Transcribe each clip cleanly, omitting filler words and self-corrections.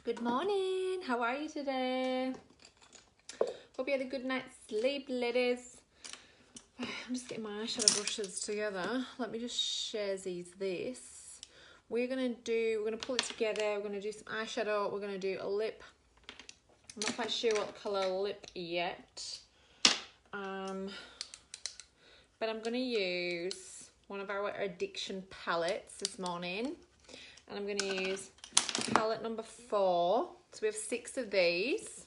Good morning. How are you today? Hope you had a good night's sleep, ladies. I'm just getting my eyeshadow brushes together. Let me just share this. We're gonna pull it together. We're gonna do some eyeshadow. We're gonna do a lip. I'm not quite sure what color lip yet. But I'm gonna use one of our Addiction palettes this morning, and I'm gonna use palette number 4. So we have 6 of these.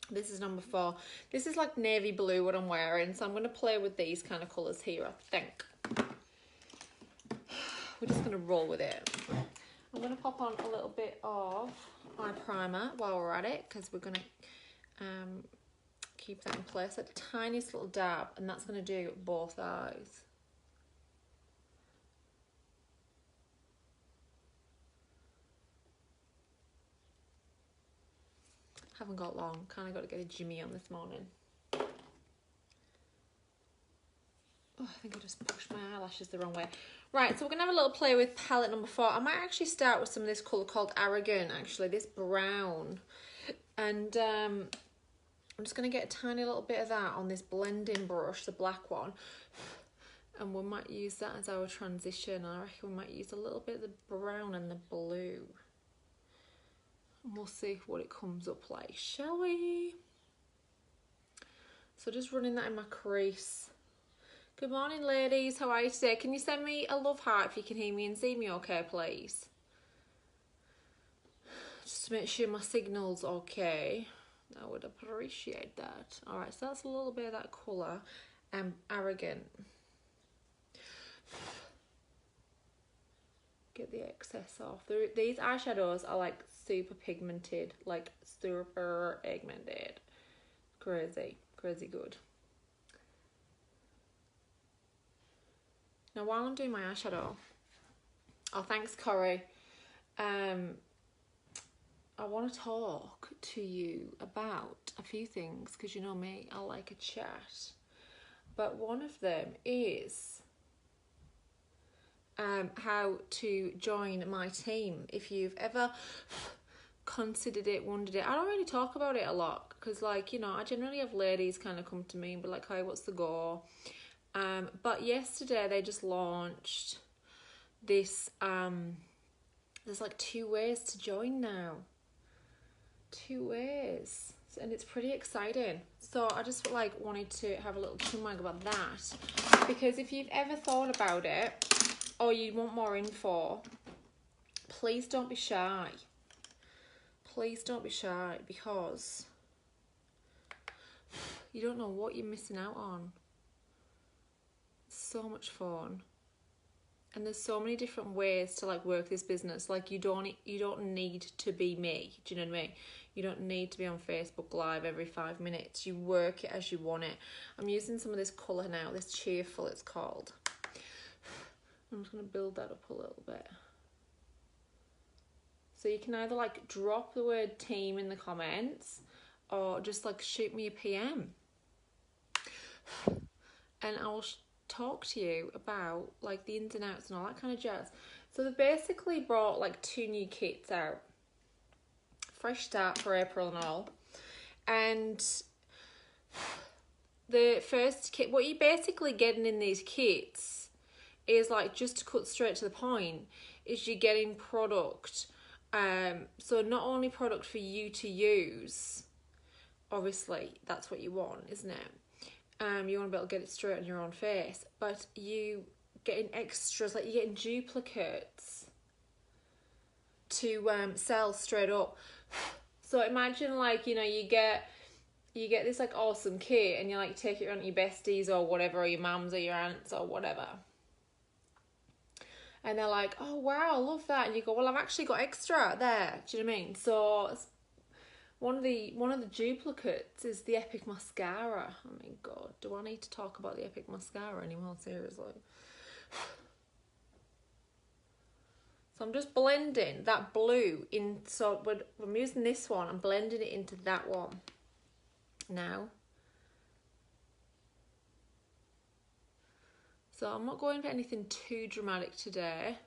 This is number 4. This is like navy blue what I'm wearing, so I'm going to play with these kind of colours here, I think. We're just going to roll with it. I'm going to pop on a little bit of eye primer while we're at it, because we're going to keep that in place. A tiniest little dab, and that's going to do both eyes. Haven't got long, kind of got to get a jimmy on this morning. Oh, I think I just pushed my eyelashes the wrong way. Right, so we're going to have a little play with palette number 4. I might actually start with some of this colour called Arrogant, actually, this brown. And I'm just going to get a tiny little bit of that on this blending brush, the black one. And we might use that as our transition. I reckon we might use a little bit of the brown and the blue. And we'll see what it comes up like, shall we? So just running that in my crease. Good morning, ladies. How are you today? Can you send me a love heart if you can hear me and see me okay, please? Just to make sure my signal's okay. I would appreciate that. Alright, so that's a little bit of that colour. Arrogant. Get the excess off. These eyeshadows are like super pigmented. Like super pigmented. Crazy. Crazy good. Now while I'm doing my eyeshadow, oh thanks Corey, I want to talk to you about a few things, because you know me, I like a chat. But one of them is how to join my team. If you've ever considered it, wondered it, I don't really talk about it a lot, because like, you know, I generally have ladies kind of come to me and be like, hey, what's the go? But yesterday they just launched this, there's like 2 ways to join now. 2 ways. And it's pretty exciting. So I just like wanted to have a little chumwag about that. Because if you've ever thought about it, or you want more info, please don't be shy. Please don't be shy, because you don't know what you're missing out on. So much fun, and there's so many different ways to like work this business. Like you don't need to be me, do you know what I mean? You don't need to be on Facebook Live every 5 minutes. You work it as you want it. I'm using some of this colour now, this Cheerful it's called. I'm just going to build that up a little bit. So you can either like drop the word team in the comments, or just like shoot me a PM, and I'll talk to you about like the ins and outs and all that kind of jazz. So they basically brought like 2 new kits out. Fresh start for April and all. And the first kit, what you're basically getting in these kits is like, just to cut straight to the point, is you're getting product. So not only product for you to use, obviously that's what you want, isn't it? You want to be able to get it straight on your own face, but you getting extras, like you're getting duplicates to sell straight up. So imagine like, you know, you get this like awesome kit, and you like take it around to your besties or whatever, or your mums or your aunts or whatever, and they're like, oh wow, I love that, and you go, well, I've actually got extra there, do you know what I mean? So one of the duplicates is the Epic Mascara. Oh my god, do I need to talk about the Epic Mascara anymore? Seriously. So I'm just blending that blue in. So I'm using this one, I'm blending it into that one now. So I'm not going for anything too dramatic today.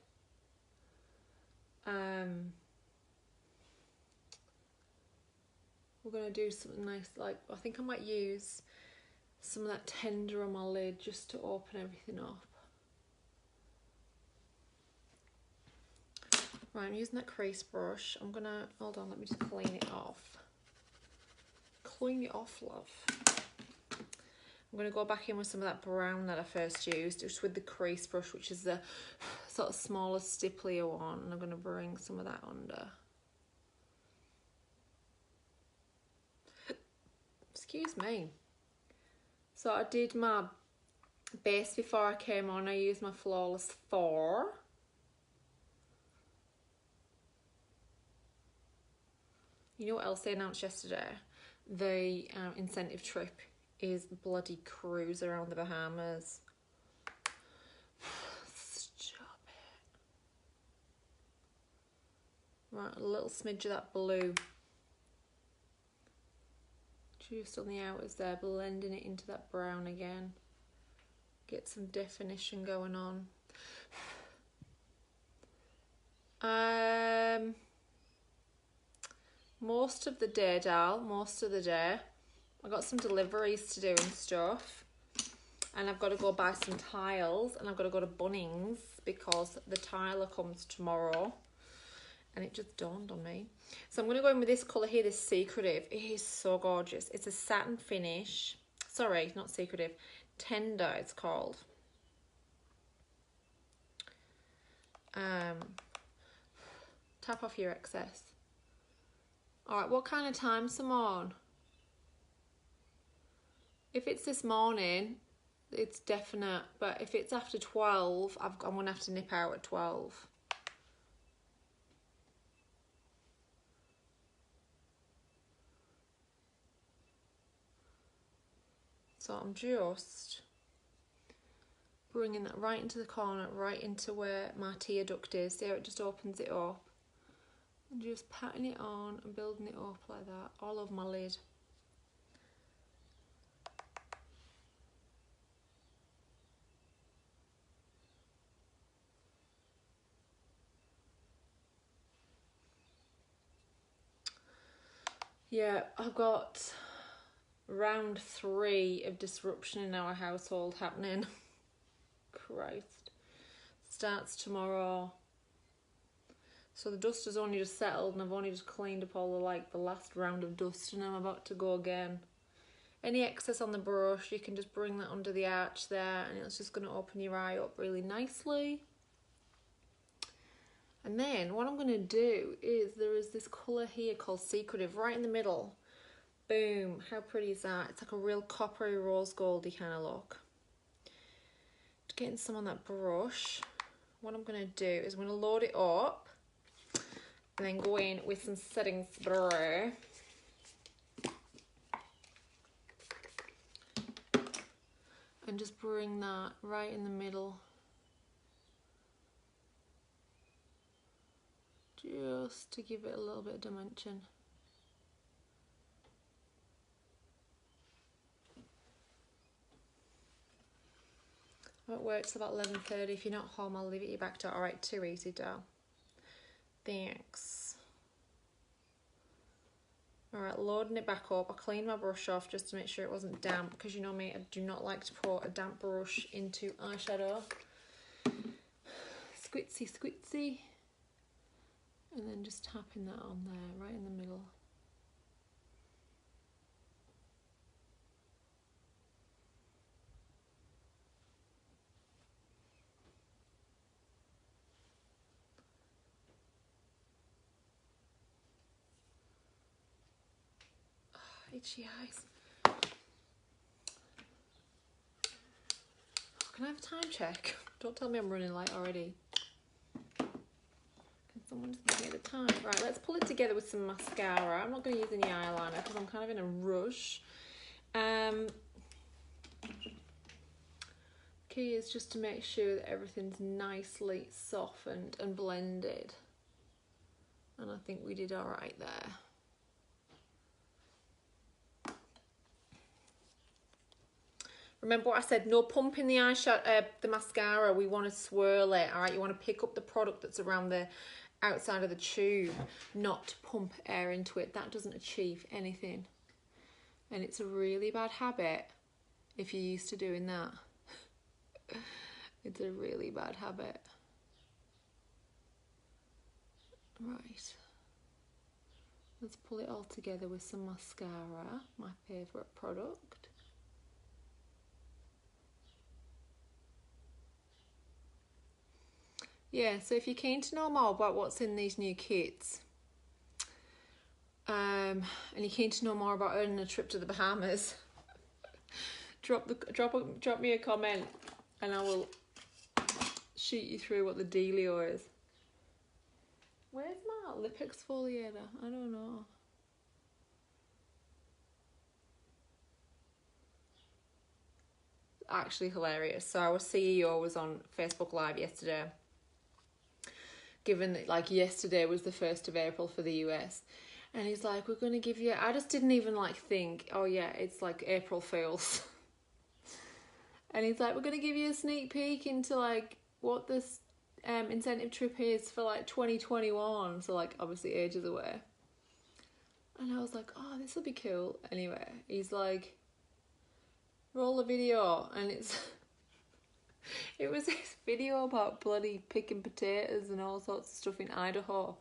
we're going to do something nice. Like, I think I might use some of that tender on my lid just to open everything up. Right, I'm using that crease brush. I'm going to, hold on, let me just clean it off. Clean it off, love. I'm going to go back in with some of that brown that I first used, just with the crease brush, which is the sort of smaller, stipplier one. And I'm going to bring some of that under. Excuse me. So I did my base before I came on. I used my Flawless 4. You know what else they announced yesterday? The incentive trip is bloody cruise around the Bahamas. Stop it. Right, a little smidge of that blue. Just on the outers there, blending it into that brown again. Get some definition going on. Most of the day, Dal, most of the day. I got some deliveries to do and stuff. And I've got to go buy some tiles. And I've got to go to Bunnings because the tiler comes tomorrow. And it just dawned on me. So I'm going to go in with this colour here, this Secretive. It is so gorgeous. It's a satin finish. Sorry, not Secretive. Tender, it's called. Tap off your excess. Alright, what kind of time, Simone? If it's this morning, it's definite. But if it's after 12, I'm going to have to nip out at 12. So I'm just bringing that right into the corner, right into where my tear duct is. See how it just opens it up? And just patting it on and building it up like that, all over my lid. Yeah, I've got round 3 of disruption in our household happening. Christ. Starts tomorrow. So the dust has only just settled and I've only just cleaned up all the last round of dust and I'm about to go again. Any excess on the brush, you can just bring that under the arch there and it's just going to open your eye up really nicely. And then what I'm going to do is there is this colour here called Secretive right in the middle. Boom, how pretty is that? It's like a real coppery rose goldy kind of look. Getting some on that brush. What I'm going to do is I'm going to load it up and then go in with some setting spray. And just bring that right in the middle. Just to give it a little bit of dimension. It works about 11:30. If you're not home, I'll leave it you back to. Alright, too easy, doll. Thanks. Alright, loading it back up. I cleaned my brush off just to make sure it wasn't damp because you know me, I do not like to put a damp brush into eyeshadow. Squitsy, squitsy. And then just tapping that on there, right in the middle. Itchy eyes. Can I have a time check? Don't tell me I'm running late already. Can someone just give me the time? Right, let's pull it together with some mascara. I'm not going to use any eyeliner because I'm kind of in a rush. Key is just to make sure that everything's nicely softened and blended. And I think we did alright there. Remember what I said, no pumping the eyeshadow, the mascara. We want to swirl it, all right? You want to pick up the product that's around the outside of the tube, not to pump air into it. That doesn't achieve anything. And it's a really bad habit if you're used to doing that. It's a really bad habit. Right. Let's pull it all together with some mascara, my favourite product. Yeah, so if you're keen to know more about what's in these new kits, and you're keen to know more about earning a trip to the Bahamas, drop me a comment and I will shoot you through what the dealio is. Where's my lip exfoliator? I don't know. Actually hilarious. So our CEO was on Facebook Live yesterday, given that like yesterday was the 1st of April for the US, and he's like, we're going to give you, I just didn't even like think, oh yeah, it's like April Fools. And he's like, we're going to give you a sneak peek into like what this incentive trip is for like 2021, so like obviously ages away. And I was like, oh, this will be cool. Anyway, he's like, roll the video, and it was this video about bloody picking potatoes and all sorts of stuff in Idaho,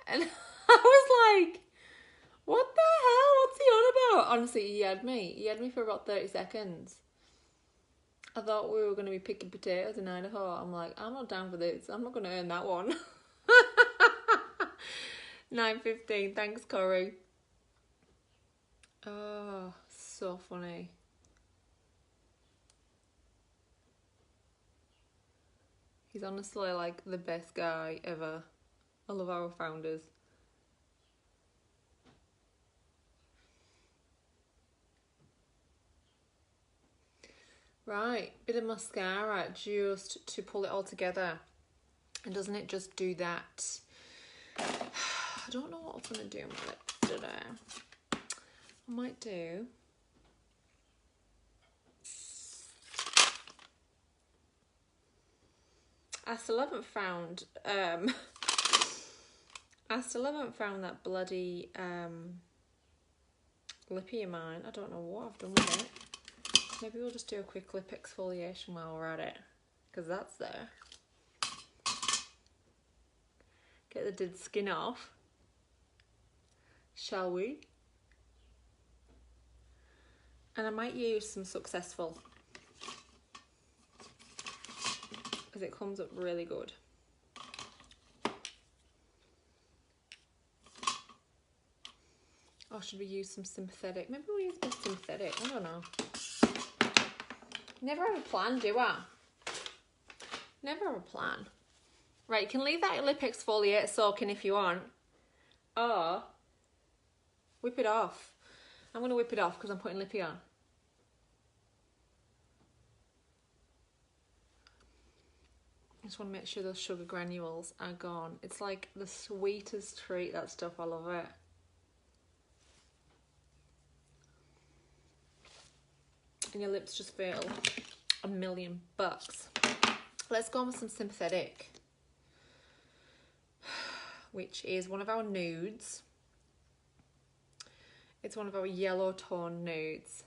and I was like, what the hell, what's he on about? Honestly, he had me for about 30 seconds. I thought we were going to be picking potatoes in Idaho. I'm like, I'm not down for this. I'm not going to earn that one. 9:15. Thanks, Corey. Oh, so funny. He's honestly like the best guy ever. I love our founders. Right, bit of mascara just to pull it all together. And doesn't it just do that? I don't know what I'm going to do on my lips today. I might do... I still haven't found that bloody lippy of mine. I don't know what I've done with it. Maybe we'll just do a quick lip exfoliation while we're at it, because that's there. Get the dead skin off, shall we? And I might use some Successful, because it comes up really good. Or should we use some synthetic? Maybe we'll use a bit of synthetic, I don't know. Never have a plan, do I? Never have a plan. Right, you can leave that lip exfoliator soaking if you want. Or whip it off. I'm going to whip it off because I'm putting lippy on. I just want to make sure those sugar granules are gone. It's like the sweetest treat, that stuff. I love it. And your lips just feel $1,000,000. Let's go on with some synthetic, which is one of our nudes. It's one of our yellow tone nudes.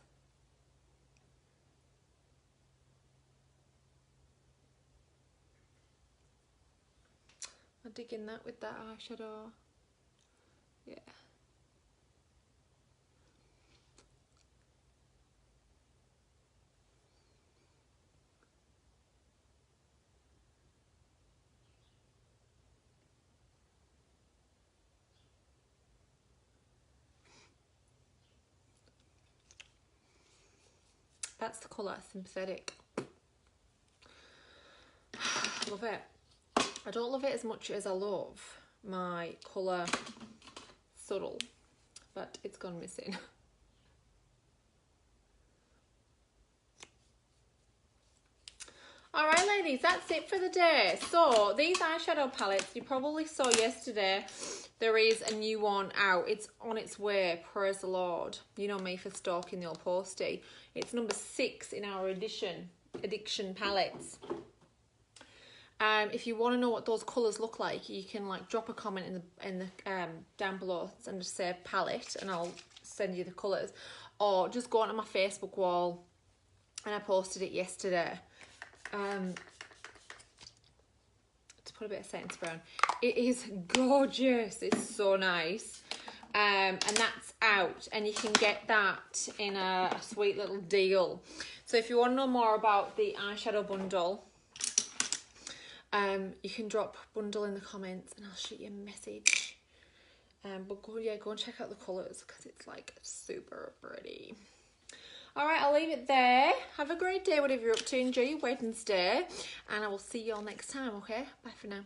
I'll dig in that with that eyeshadow. Yeah. That's the colour, synthetic. Love it. I don't love it as much as I love my colour subtle, but it's gone missing. Alright ladies, that's it for the day. So these eyeshadow palettes, you probably saw yesterday, there is a new one out. It's on its way, praise the Lord. You know me for stalking the old postie. It's number 6 in our addiction palettes. If you want to know what those colours look like, you can like drop a comment in the down below and just say palette, and I'll send you the colours. Or just go onto my Facebook wall, and I posted it yesterday. To put a bit of setting spray on. It is gorgeous. It's so nice. And that's out, and you can get that in a sweet little deal. So if you want to know more about the eyeshadow bundle, you can drop bundle in the comments and I'll shoot you a message. But go and check out the colours, because it's like super pretty. Alright, I'll leave it there. Have a great day, whatever you're up to. Enjoy your Wednesday, and I will see you all next time, okay? Bye for now.